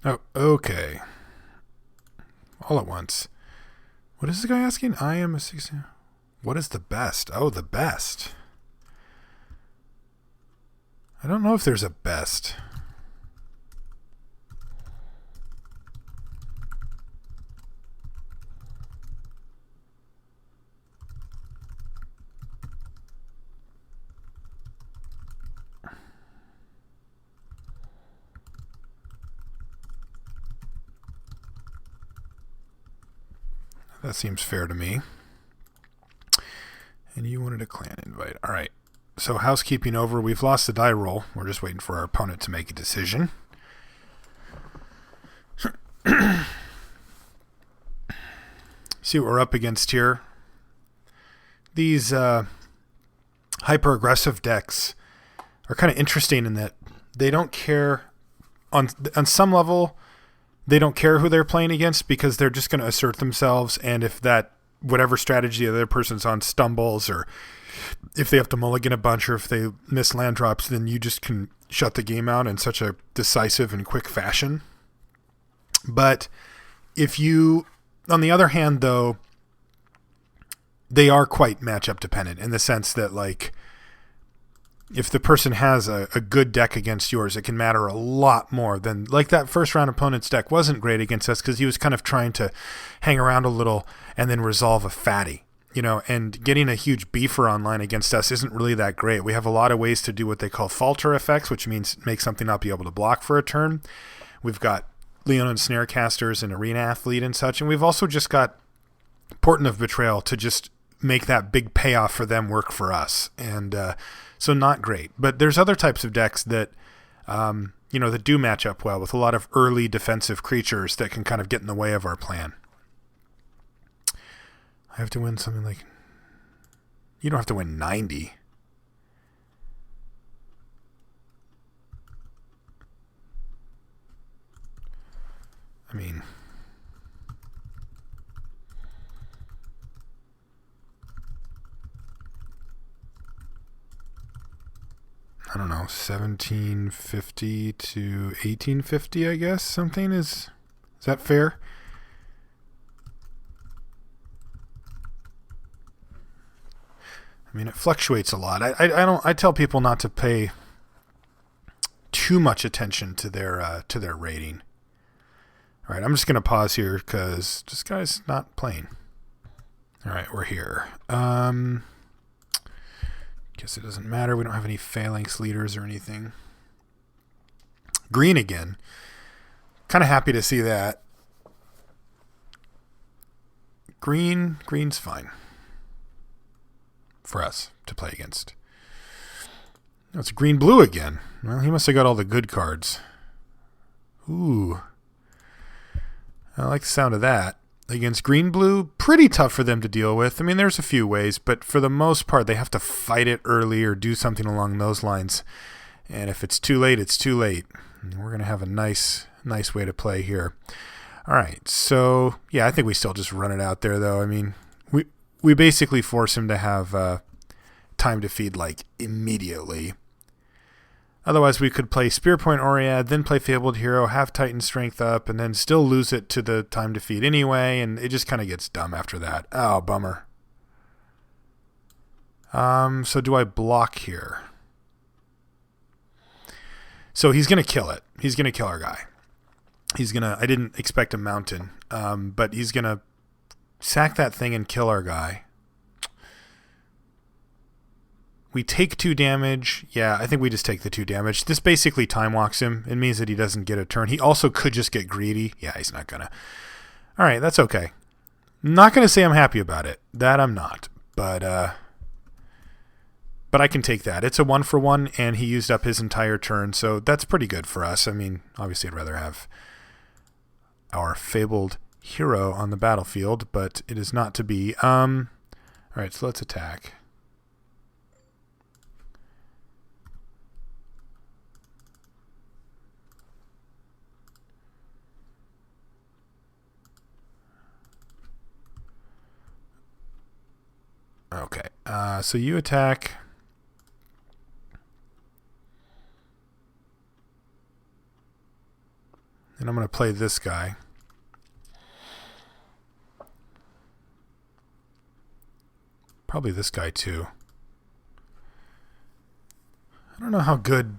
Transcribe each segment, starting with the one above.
Oh, okay. All at once. What is this guy asking? I am a 16. What is the best? Oh, the best. I don't know if there's a best. That seems fair to me. And you wanted a clan invite. All right. So housekeeping over. We've lost the die roll. We're just waiting for our opponent to make a decision. See what we're up against here. These hyper-aggressive decks are kind of interesting in that they don't care on some level. They don't care who they're playing against because they're just going to assert themselves. And if that whatever strategy the other person's on stumbles, or if they have to mulligan a bunch, or if they miss land drops, then you just can shut the game out in such a decisive and quick fashion. But if you, on the other hand, though, they are quite matchup dependent in the sense that, like, if the person has a good deck against yours, it can matter a lot more than, like, that first round opponent's deck wasn't great against us because he was kind of trying to hang around a little and then resolve a fatty, you know, and getting a huge beefer online against us isn't really that great. We have a lot of ways to do what they call falter effects, which means make something not be able to block for a turn. We've got Leon and Snarecasters and Arena Athlete and such, and we've also just got Portent of Betrayal to just make that big payoff for them work for us. And so not great. But there's other types of decks that, that do match up well with a lot of early defensive creatures that can kind of get in the way of our plan. I have to win something like... You don't have to win 90. I mean... I don't know, 1750 to 1850, I guess. Something is that fair? I mean, it fluctuates a lot. I tell people not to pay too much attention to their rating. All right, I'm just gonna pause here because this guy's not playing. All right, we're here. Guess it doesn't matter. We don't have any phalanx leaders or anything. Green again. Kind of happy to see that. Green's fine for us to play against. No, it's green-blue again. Well, he must have got all the good cards. Ooh. I like the sound of that. Against green-blue, pretty tough for them to deal with. I mean, there's a few ways, but for the most part, they have to fight it early or do something along those lines. And if it's too late, it's too late. And we're going to have a nice way to play here. All right, so, yeah, I think we still just run it out there, though. I mean, we basically force him to have time to feed, like, immediately. Otherwise, we could play Spear Point Oread, then play Fabled Hero, have Titan Strength up, and then still lose it to the time to feed anyway, and it just kind of gets dumb after that. Oh, bummer. So do I block here? So he's going to kill it. He's going to kill our guy. I didn't expect a mountain, but he's going to sack that thing and kill our guy. We take 2 damage. Yeah, I think we just take the 2 damage. This basically time walks him. It means that he doesn't get a turn. He also could just get greedy. Yeah, he's not gonna. All right, that's okay. Not gonna say I'm happy about it. That I'm not. But I can take that. It's a 1-for-1, and he used up his entire turn, so that's pretty good for us. I mean, obviously I'd rather have our Fabled Hero on the battlefield, but it is not to be. All right, so let's attack. Okay, so you attack. And I'm going to play this guy. Probably this guy too. I don't know how good...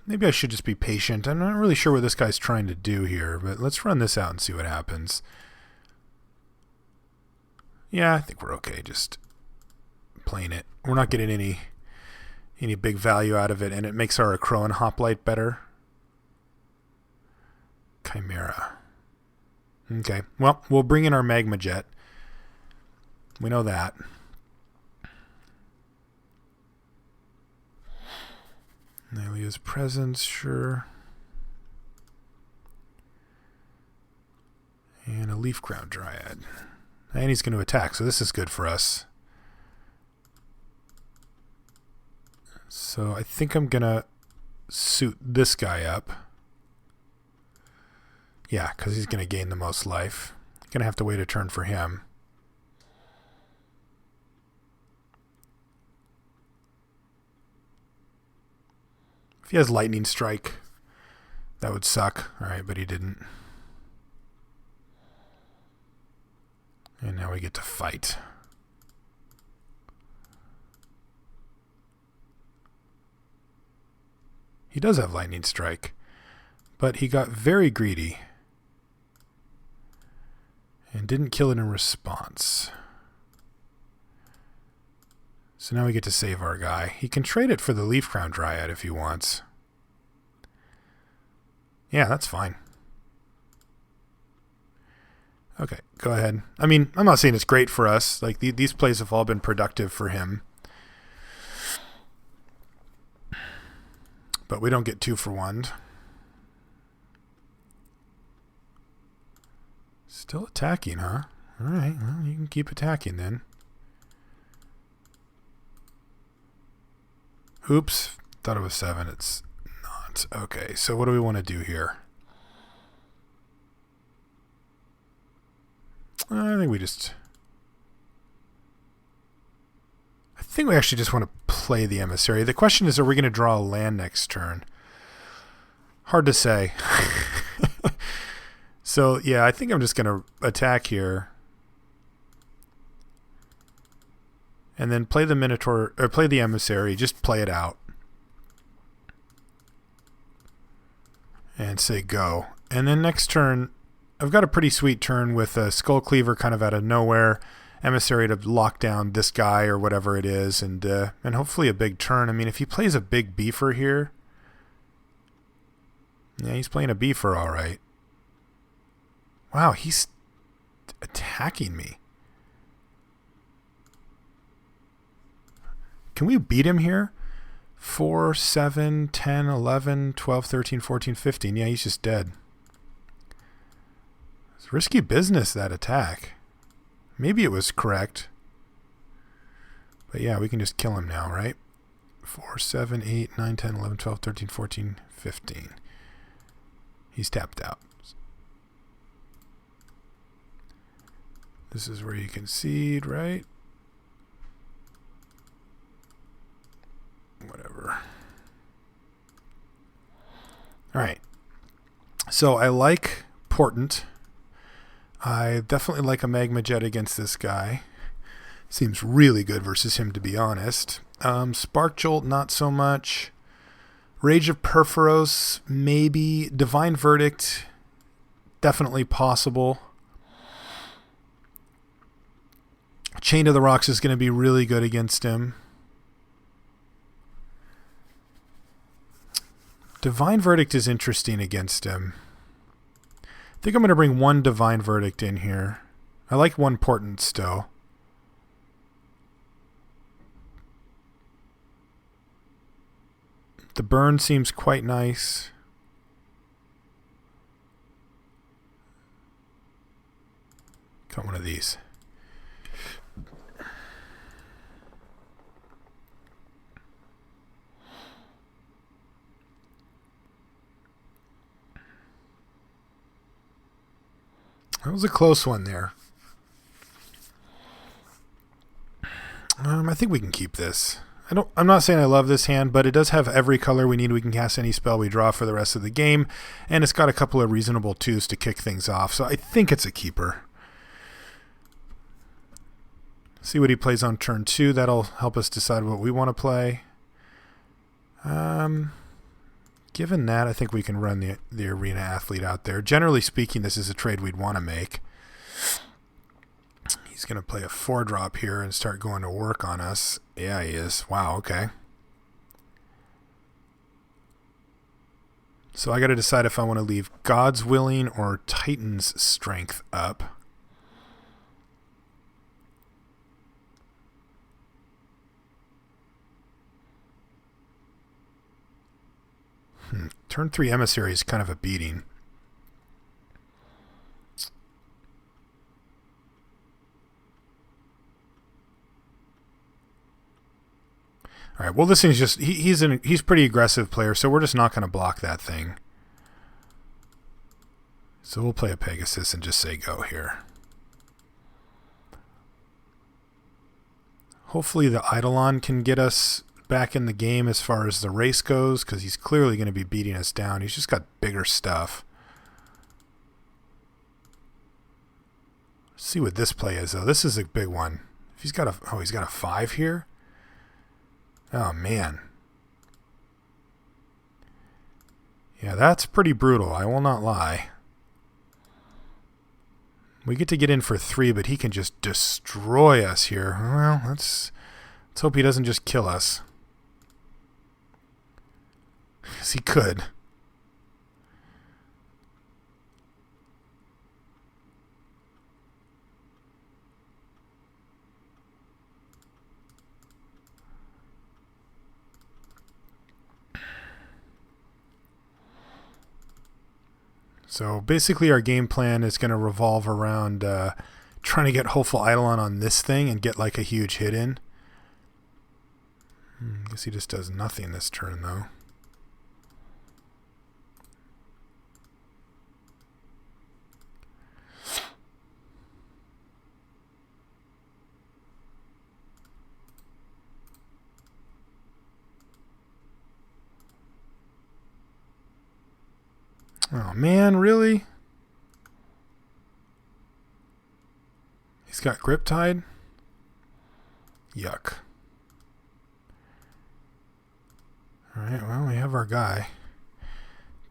Maybe I should just be patient. I'm not really sure what this guy's trying to do here, but let's run this out and see what happens. Yeah, I think we're okay just playing it. We're not getting any big value out of it, and it makes our Crow and Hoplite better. Chimera. Okay, well, we'll bring in our Magma Jet. We know that. Nalia's Presence, sure. And a Leaf Crown Dryad. And he's going to attack, so this is good for us. So I think I'm going to suit this guy up. Yeah, because he's going to gain the most life. Going to have to wait a turn for him. If he has Lightning Strike, that would suck. Alright, but he didn't. And now we get to fight. He does have Lightning Strike, but he got very greedy and didn't kill it in response. So now we get to save our guy. He can trade it for the Leaf Crown Dryad if he wants. Yeah, that's fine. Okay, go ahead. I mean, I'm not saying it's great for us. Like, these plays have all been productive for him. But we don't get 2 for 1. Still attacking, huh? Alright, well, you can keep attacking then. Oops, thought it was 7. It's not. Okay, so what do we want to do here? I think we actually just want to play the Emissary. The question is, are we going to draw a land next turn? Hard to say. So, yeah, I think I'm just going to attack here. And then play the Minotaur, or play the Emissary. Just play it out. And say go. And then next turn, I've got a pretty sweet turn with a Skull Cleaver kind of out of nowhere. Emissary to lock down this guy or whatever it is. And hopefully a big turn. I mean, if he plays a big beefer here. Yeah, he's playing a beefer all right. Wow, he's attacking me. Can we beat him here? 4, 7, 10, 11, 12, 13, 14, 15. Yeah, he's just dead. It's risky business, that attack. Maybe it was correct. But yeah, we can just kill him now, right? 4, 7, 8, 9, 10, 11, 12, 13, 14, 15. He's tapped out. This is where you concede, right? Whatever. Alright. So I like Portent. I definitely like a Magma Jet against this guy. Seems really good versus him, to be honest. Spark Jolt, not so much. Rage of Perforos, maybe. Divine Verdict, definitely possible. Chain of the Rocks is going to be really good against him. Divine Verdict is interesting against him. I think I'm going to bring 1 Divine Verdict in here. I like 1 Portent still. The burn seems quite nice. Got one of these. That was a close one there. I think we can keep this. I'm not saying I love this hand, but it does have every color we need. We can cast any spell we draw for the rest of the game, and it's got a couple of reasonable 2s to kick things off, so I think it's a keeper. See what he plays on turn 2. That'll help us decide what we want to play. Given that, I think we can run the Arena Athlete out there. Generally speaking, this is a trade we'd want to make. He's going to play a 4-drop here and start going to work on us. Yeah, he is. Wow, okay. So I got to decide if I want to leave God's Willing or Titan's Strength up. Turn 3 Emissary is kind of a beating. All right, well, this thing's just... He's pretty aggressive player, so we're just not going to block that thing. So we'll play a Pegasus and just say go here. Hopefully the Eidolon can get us back in the game as far as the race goes, because he's clearly going to be beating us down. He's just got bigger stuff. Let's see what this play is, though. This is a big one. If he's got he's got a 5 here. Oh, man. Yeah, that's pretty brutal. I will not lie. We get to get in for 3, but he can just destroy us here. Well, let's hope he doesn't just kill us. Because he could. So basically our game plan is going to revolve around trying to get Hopeful Eidolon on this thing and get like a huge hit in. I guess he just does nothing this turn, though. Oh, man, really? He's got Griptide? Yuck. Alright, well, we have our guy.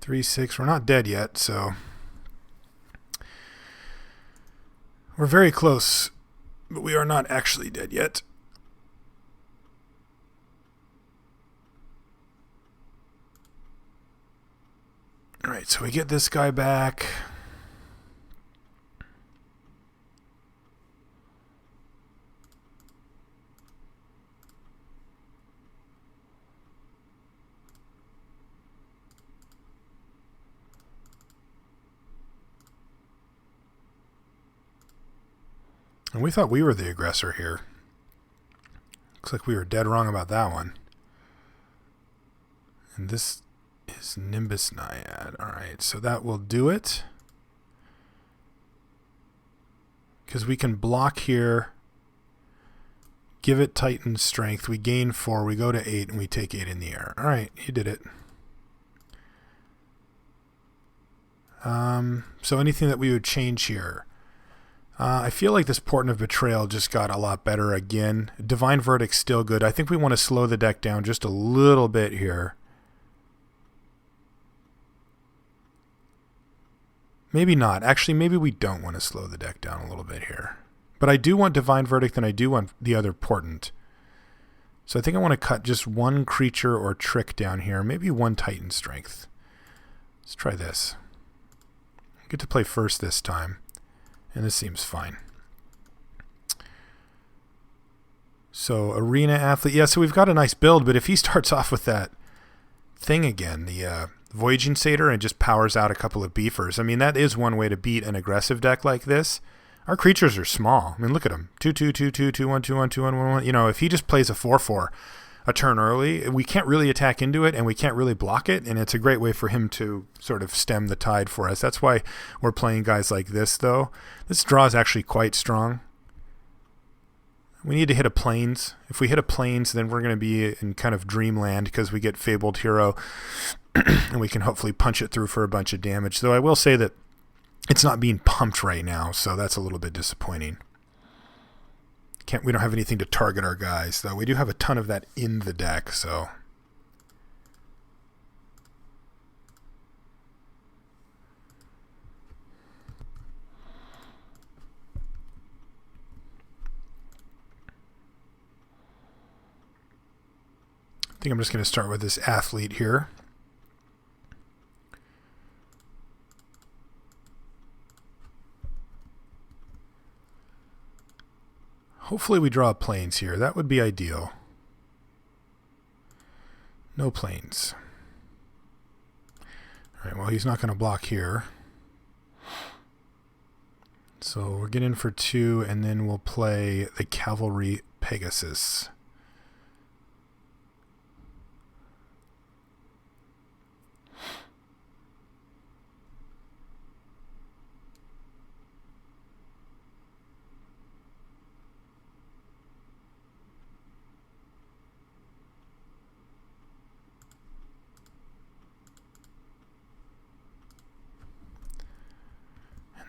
3-6. We're not dead yet, so... We're very close, but we are not actually dead yet. Alright, so we get this guy back. And we thought we were the aggressor here. Looks like we were dead wrong about that one. And this is Nimbus Naiad. Alright, so that will do it. Because we can block here. Give it Titan Strength. We gain 4. We go to 8 and we take 8 in the air. Alright, you did it. So anything that we would change here? I feel like this Portent of Betrayal just got a lot better again. Divine Verdict's still good. I think we want to slow the deck down just a little bit here. Maybe not. Actually, maybe we don't want to slow the deck down a little bit here. But I do want Divine Verdict and I do want the other Portent. So I think I want to cut just one creature or trick down here. Maybe one Titan Strength. Let's try this. I get to play first this time. And this seems fine. So Arena Athlete. Yeah, so we've got a nice build, but if he starts off with that thing again, the Voyaging Satyr, and just powers out a couple of beefers, I mean, that is one way to beat an aggressive deck like this. Our creatures are small. I mean, look at them. 2/2, 2/2, 2/1, 2/1, 2/1, 1/1. You know, if he just plays a 4/4 a turn early, we can't really attack into it and we can't really block it, and it's a great way for him to sort of stem the tide for us. That's why we're playing guys like this, though. This draw is actually quite strong. We need to hit a plains. If we hit a plains, then we're going to be in kind of dreamland because we get Fabled Hero and we can hopefully punch it through for a bunch of damage. Though I will say that it's not being pumped right now, so that's a little bit disappointing. We don't have anything to target our guys, though. We do have a ton of that in the deck, so... I think I'm just going to start with this athlete here. Hopefully we draw plains here. That would be ideal. No plains. Alright, well he's not going to block here. So we're getting for 2, and then we'll play the Cavalry Pegasus.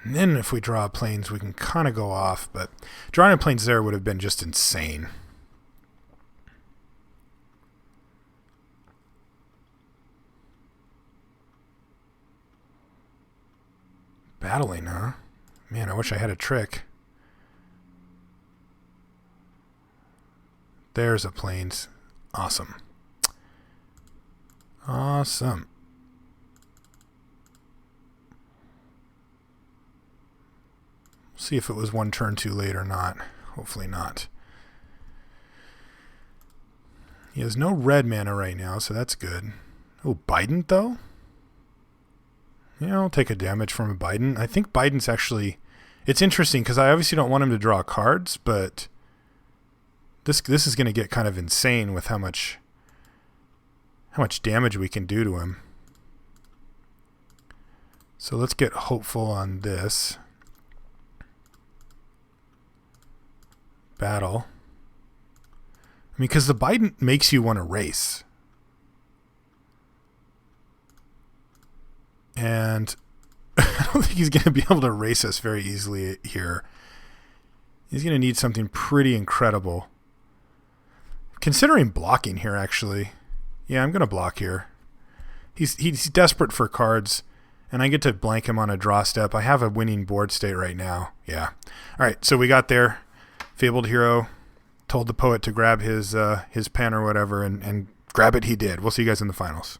And then if we draw plains, we can kind of go off, but drawing a plains there would have been just insane. Battling, huh? Man, I wish I had a trick. There's a plains. Awesome. Awesome. See if it was one turn too late or not. Hopefully not. He has no red mana right now, so that's good. Oh, Biden, though? Yeah, I'll take a damage from a Biden. I think Biden's actually... It's interesting, because I obviously don't want him to draw cards, but... This is going to get kind of insane with how much damage we can do to him. So let's get hopeful on this. Battle. I mean, because the Biden makes you want to race. And I don't think he's going to be able to race us very easily here. He's going to need something pretty incredible. Considering blocking here, actually. Yeah, I'm going to block here. He's desperate for cards, and I get to blank him on a draw step. I have a winning board state right now. Yeah. All right, so we got there. Fabled Hero told the poet to grab his pen or whatever, and grab it he did. We'll see you guys in the finals.